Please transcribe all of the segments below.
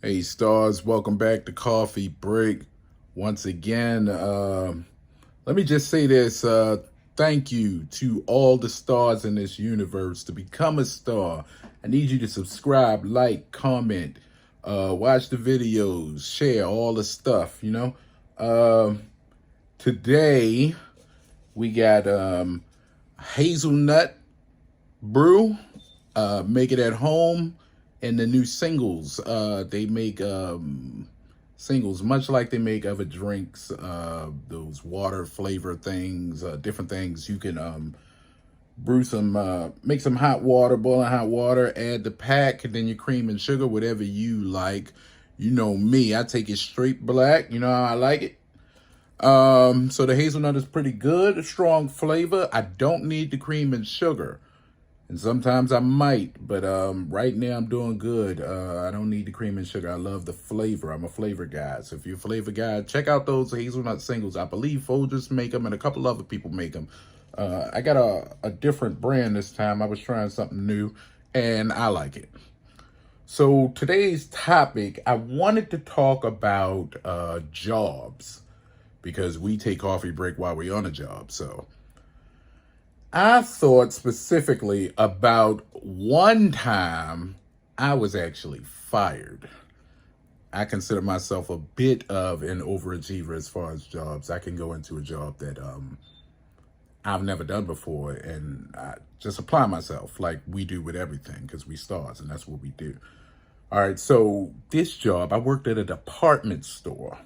Hey stars, welcome back to Coffee Break. Once again, let me just say this, thank you to all the stars in this universe. To become a star, I need you to subscribe, like, comment, watch the videos, share all the stuff, you know. Today, we got hazelnut brew, make it at home. And the new singles, they make singles much like they make other drinks, those water flavor things, different things. You can brew some, make some hot water, boiling hot water, add the pack, and then your cream and sugar, whatever you like. You know me, I take it straight black. You know how I like it. So the hazelnut is pretty good, a strong flavor. I don't need the cream and sugar. And sometimes I might, but right now I'm doing good. I don't need the cream and sugar. I love the flavor. I'm a flavor guy. So if you're a flavor guy, check out those hazelnut singles. I believe Folgers make them and a couple other people make them. I got a different brand this time. I was trying something new and I like it. So today's topic, I wanted to talk about jobs because we take coffee break while we're on a job. So I thought specifically about one time I was actually fired. I consider myself a bit of an overachiever as far as jobs. I can go into a job that I've never done before and I just apply myself like we do with everything because we stars and that's what we do. All right, so this job, I worked at a department store.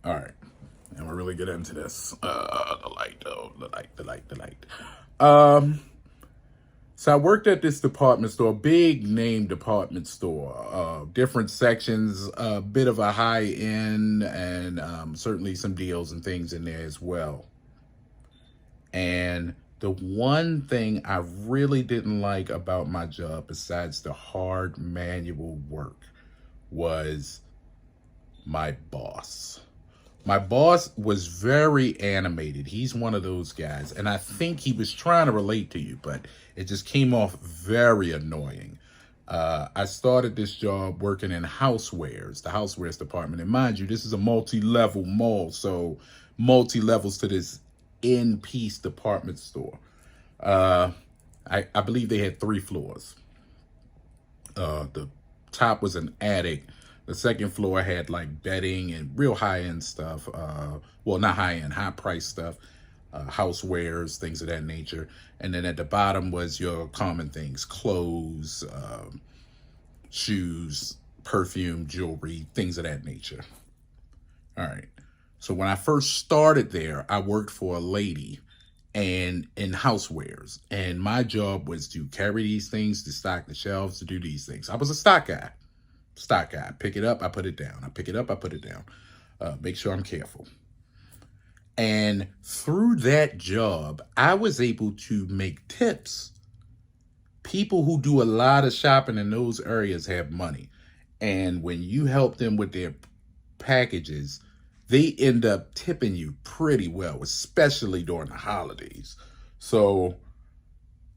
All right, and we're really get into this. The light. So I worked at this department store, big name department store, different sections, a bit of a high end and certainly some deals and things in there as well. And the one thing I really didn't like about my job, besides the hard manual work, was my boss. My boss was very animated. He's one of those guys. And I think he was trying to relate to you, but it just came off very annoying. I started this job working in housewares, the housewares department. And mind you, this is a multi-level mall. So multi-levels to this in-piece department store. I believe they had 3 floors. The top was an attic. The second floor had like bedding and real high-end stuff. Well, not high-end, high-price stuff. Housewares, things of that nature. And then at the bottom was your common things, clothes, shoes, perfume, jewelry, things of that nature. All right. So when I first started there, I worked for a lady and in housewares. And my job was to carry these things, to stock the shelves, to do these things. I was a stock guy. Pick it up, I put it down. I pick it up, I put it down. Make sure I'm careful. And through that job, I was able to make tips. People who do a lot of shopping in those areas have money. And when you help them with their packages, they end up tipping you pretty well, especially during the holidays. So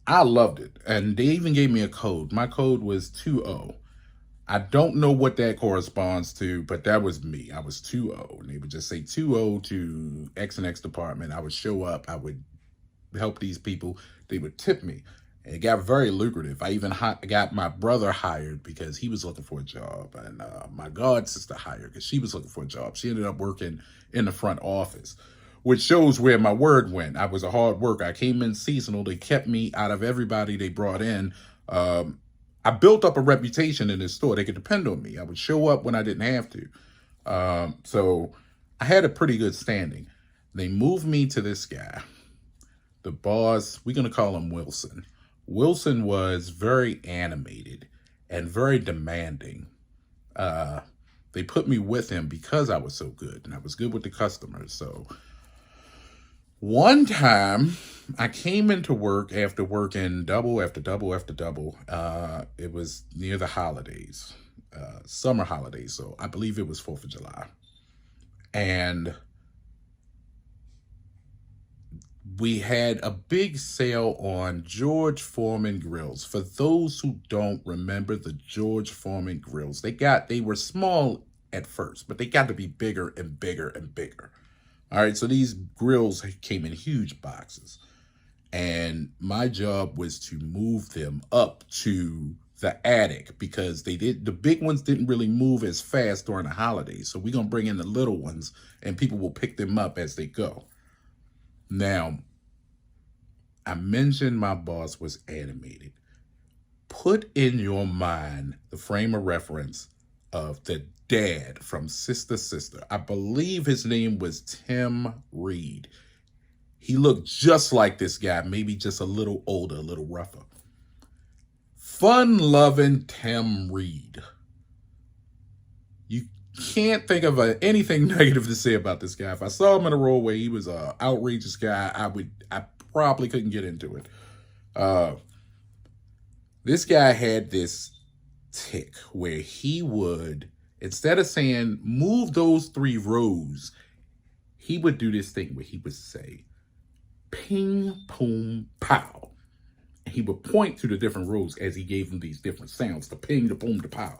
I loved it. And they even gave me a code. My code was 20. I don't know what that corresponds to, but that was me. I was 20. And they would just say 20 to X and X department. I would show up. I would help these people. They would tip me. And it got very lucrative. I even got my brother hired because he was looking for a job. And my god sister hired because she was looking for a job. She ended up working in the front office, which shows where my word went. I was a hard worker. I came in seasonal. They kept me out of everybody they brought in. I built up a reputation in this store. They could depend on me. I would show up when I didn't have to. So I had a pretty good standing. They moved me to this guy. The boss, we're going to call him Wilson. Wilson was very animated and very demanding. They put me with him because I was so good and I was good with the customers. So one time I came into work after working double after double after double. It was near the holidays, summer holidays. So I believe it was 4th of July. And we had a big sale on George Foreman grills. For those who don't remember the George Foreman grills, they were small at first, but they got to be bigger and bigger and bigger. All right, so these grills came in huge boxes, and my job was to move them up to the attic because the big ones didn't really move as fast during the holidays. So we're gonna bring in the little ones, and people will pick them up as they go. Now, I mentioned my boss was animated. Put in your mind the frame of reference of the dad from Sister Sister. I believe his name was Tim Reed. He looked just like this guy, maybe just a little older, a little rougher. Fun-loving Tim Reed. You can't think of anything negative to say about this guy. If I saw him in a role where he was an outrageous guy, I probably couldn't get into it. This guy had this tick where he would, instead of saying, move those 3 rows, he would do this thing where he would say, ping, boom, pow. And he would point to the different rows as he gave them these different sounds, the ping, the boom, the pow.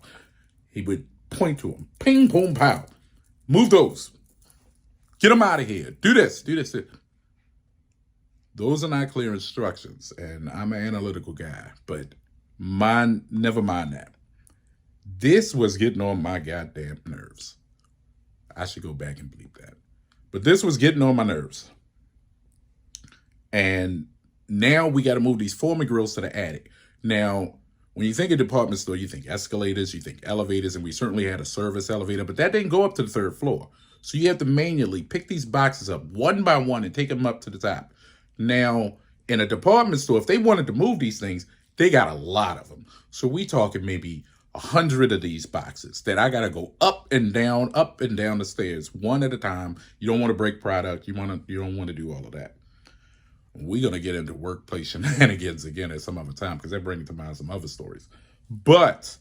He would point to them, ping, boom, pow. Move those. Get them out of here. Do this, do this. Those are not clear instructions, and I'm an analytical guy, but never mind that. This was getting on my goddamn nerves. I should go back and bleep that. But this was getting on my nerves. And now we got to move these Foreman grills to the attic. Now, when you think of department store, you think escalators, you think elevators, and we certainly had a service elevator, but that didn't go up to the 3rd floor. So you have to manually pick these boxes up one by one and take them up to the top. Now, in a department store, if they wanted to move these things, they got a lot of them. So we talking maybe 100 of these boxes that I got to go up and down the stairs, one at a time. You don't want to break product. You don't want to do all of that. We're going to get into workplace shenanigans again at some other time because that brings to mind some other stories. But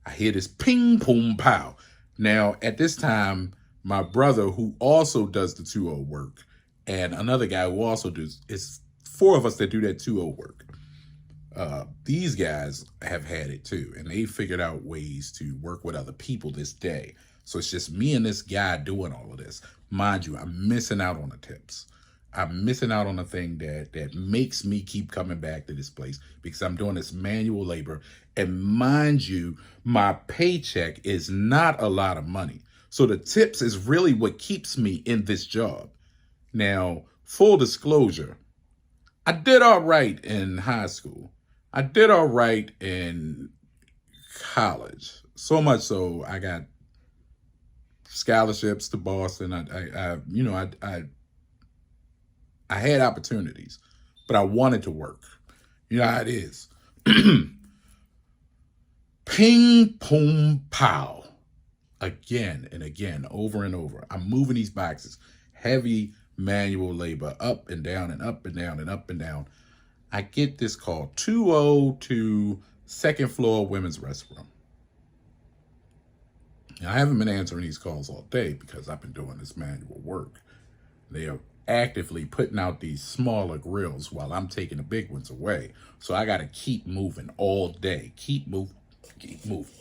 I hear this ping, boom, pow. Now, at this time, my brother, who also does the 2-0 work, and another guy who also does, it's 4 of us that do that 2-0 work. These guys have had it too, and they figured out ways to work with other people this day. So it's just me and this guy doing all of this. Mind you, I'm missing out on the tips. I'm missing out on a thing that makes me keep coming back to this place because I'm doing this manual labor. And mind you, my paycheck is not a lot of money. So the tips is really what keeps me in this job. Now, full disclosure, I did all right in high school. I did all right in college. So much so I got scholarships to Boston. I had opportunities, but I wanted to work. You know how it is. Ping, boom, pow. Again and again, over and over. I'm moving these boxes. Heavy manual labor, up and down and up and down and up and down. I get this call, 202 2nd floor women's restroom. Now, I haven't been answering these calls all day because I've been doing this manual work. They are actively putting out these smaller grills while I'm taking the big ones away. So I got to keep moving all day. Keep moving. Keep moving.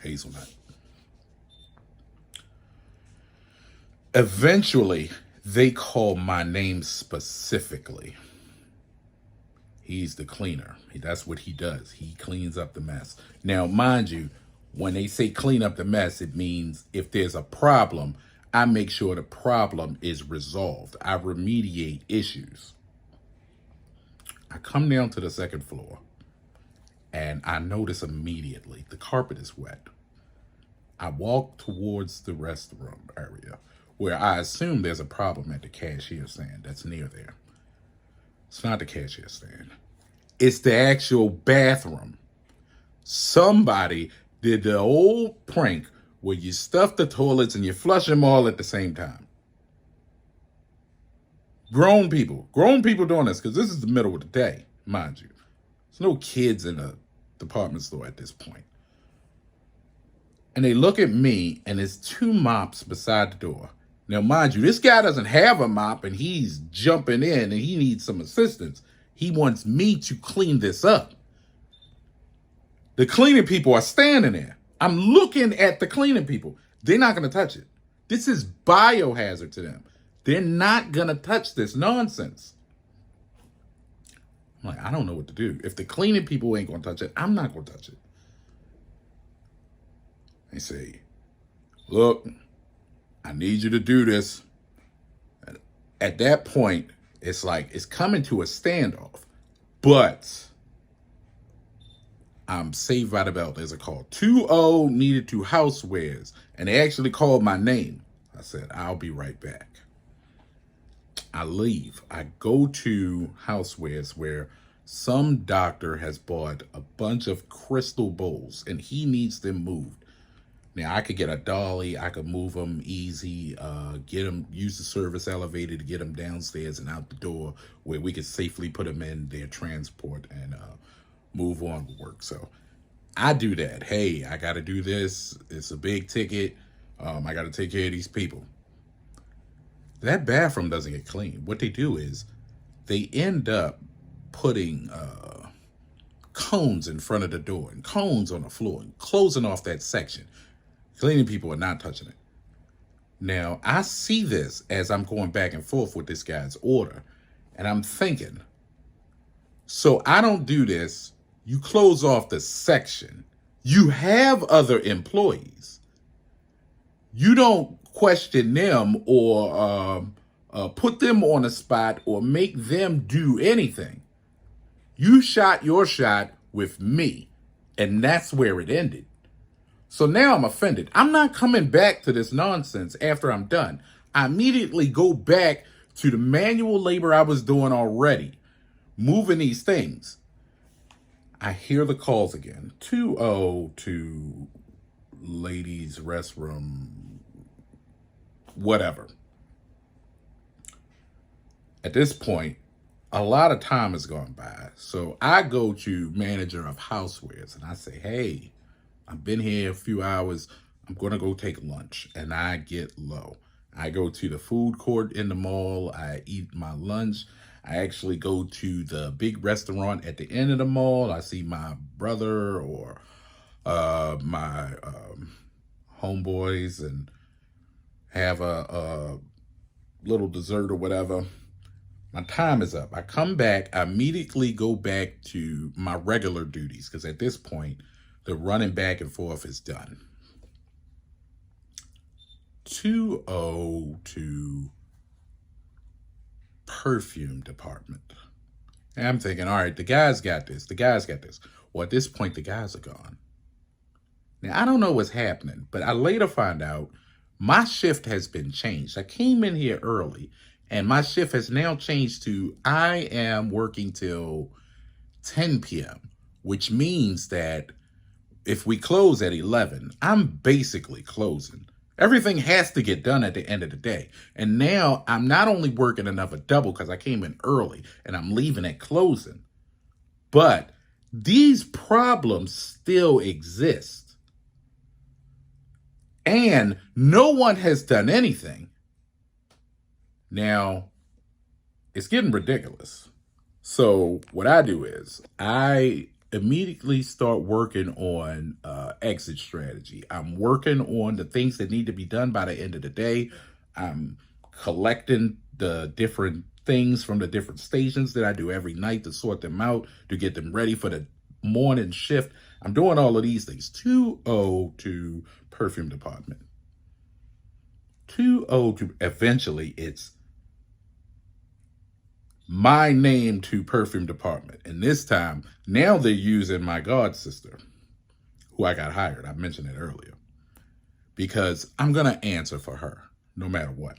Hazelnut. Eventually, they call my name specifically. He's the cleaner. That's what he does. He cleans up the mess. Now, mind you, when they say clean up the mess, it means if there's a problem, I make sure the problem is resolved. I remediate issues. I come down to the 2nd floor and I notice immediately the carpet is wet. I walk towards the restroom area where I assume there's a problem at the cashier stand that's near there. It's not the cashier stand. It's the actual bathroom. Somebody did the old prank where you stuff the toilets and you flush them all at the same time. Grown people doing this because this is the middle of the day, mind you. There's no kids in a department store at this point. And they look at me and there's 2 mops beside the door. Now, mind you, this guy doesn't have a mop and he's jumping in and he needs some assistance. He wants me to clean this up. The cleaning people are standing there. I'm looking at the cleaning people. They're not going to touch it. This is biohazard to them. They're not going to touch this nonsense. I'm like, I don't know what to do. If the cleaning people ain't going to touch it, I'm not going to touch it. They say, look, I need you to do this. At that point, it's like, it's coming to a standoff. But I'm saved by the bell, as it's called. 2-0 needed to housewares. And they actually called my name. I said, I'll be right back. I leave. I go to housewares where some doctor has bought a bunch of crystal bowls and he needs them moved. Now, I could get a dolly. I could move them easy, get them, use the service elevator to get them downstairs and out the door where we could safely put them in their transport and move on with work. So I do that. Hey, I got to do this. It's a big ticket. I got to take care of these people. That bathroom doesn't get clean. What they do is they end up putting cones in front of the door and cones on the floor and closing off that section. Cleaning people are not touching it. Now, I see this as I'm going back and forth with this guy's order, and I'm thinking, so I don't do this. You close off the section. You have other employees. You don't question them or put them on a spot or make them do anything. You shot your shot with me, and that's where it ended. So now I'm offended. I'm not coming back to this nonsense after I'm done. I immediately go back to the manual labor I was doing already, moving these things. I hear the calls again. 2-0 to ladies' restroom, whatever. At this point, a lot of time has gone by. So I go to manager of housewares and I say, hey, I've been here a few hours. I'm going to go take lunch. And I get low. I go to the food court in the mall. I eat my lunch. I actually go to the big restaurant at the end of the mall. I see my brother or my homeboys and have a little dessert or whatever. My time is up. I come back. I immediately go back to my regular duties because at this point, the running back and forth is done. 2-0 to perfume department. And I'm thinking, all right, the guys got this. The guys got this. Well, at this point, the guys are gone. Now, I don't know what's happening, but I later find out my shift has been changed. I came in here early, and my shift has now changed to I am working till 10 p.m., which means that if we close at 11, I'm basically closing. Everything has to get done at the end of the day. And now I'm not only working another double because I came in early and I'm leaving at closing, but these problems still exist. And no one has done anything. Now, it's getting ridiculous. So what I do is I immediately start working on exit strategy. I'm working on the things that need to be done by the end of the day. I'm collecting the different things from the different stations that I do every night to sort them out, to get them ready for the morning shift. I'm doing all of these things. 2-0 to perfume department. 2-0 to eventually it's my name to perfume department. And this time, now they're using my god sister, who I got hired. I mentioned it earlier. Because I'm going to answer for her, no matter what.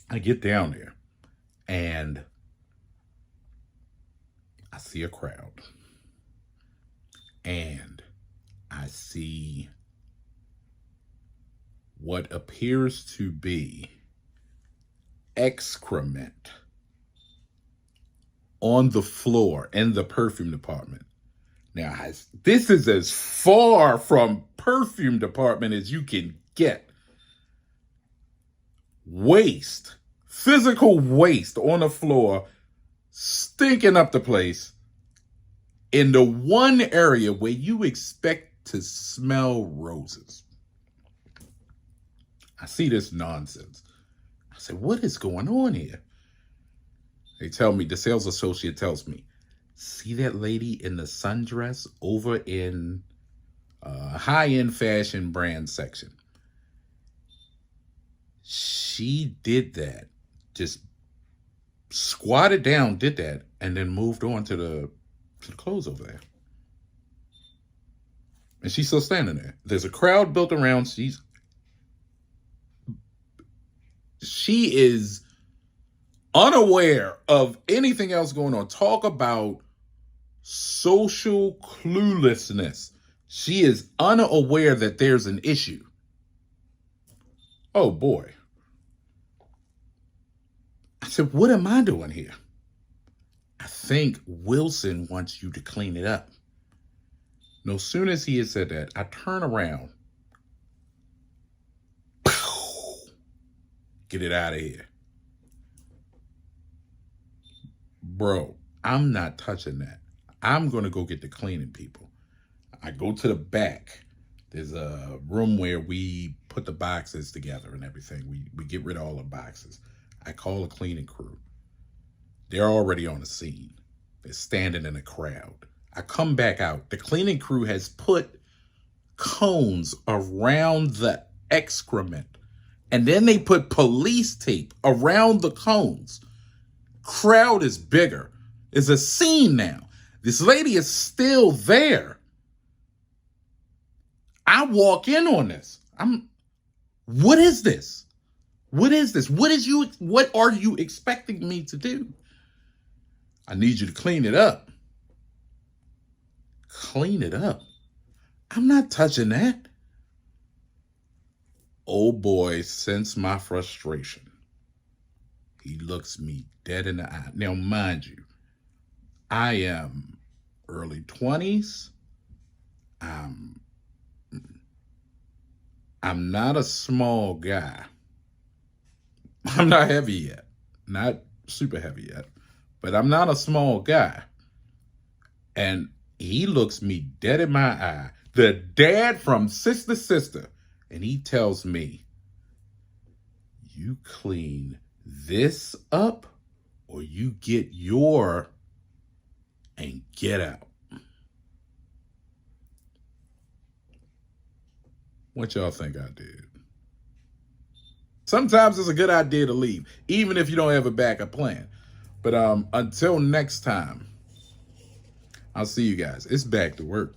I get down there, and I see a crowd. And I see what appears to be excrement on the floor in the perfume department. Now, this is as far from perfume department as you can get. waste, physical waste on the floor, stinking up the place in the one area where you expect to smell roses. I see this nonsense. I said, what is going on here? They tell me, the sales associate tells me, see that lady in the sundress over in high-end fashion brand section? She did that, just squatted down, did that, and then moved on to the clothes over there. And she's still standing there. There's a crowd built around. She is unaware of anything else going on. Talk about social cluelessness. She is unaware that there's an issue. Oh boy. I said, what am I doing here? I think Wilson wants you to clean it up. No sooner as he had said that, I turn around. Get it out of here. Bro, I'm not touching that. I'm going to go get the cleaning people. I go to the back. There's a room where we put the boxes together and everything. We get rid of all the boxes. I call a cleaning crew. They're already on the scene. They're standing in a crowd. I come back out. The cleaning crew has put cones around the excrement. And then they put police tape around the cones. Crowd is bigger. It's a scene now. This lady is still there. I walk in on this. What is this? What is this? What are you expecting me to do? I need you to clean it up. Clean it up? I'm not touching that. Oh boy, sense my frustration. He looks me dead in the eye. Now, mind you, I am early 20s. I'm not a small guy. I'm not heavy yet. Not super heavy yet. But I'm not a small guy. And he looks me dead in my eye. The dad from Sister Sister. And he tells me, you clean this up or you get your and get out. What y'all think I did? Sometimes it's a good idea to leave, even if you don't have a backup plan. But until next time, I'll see you guys. It's back to work.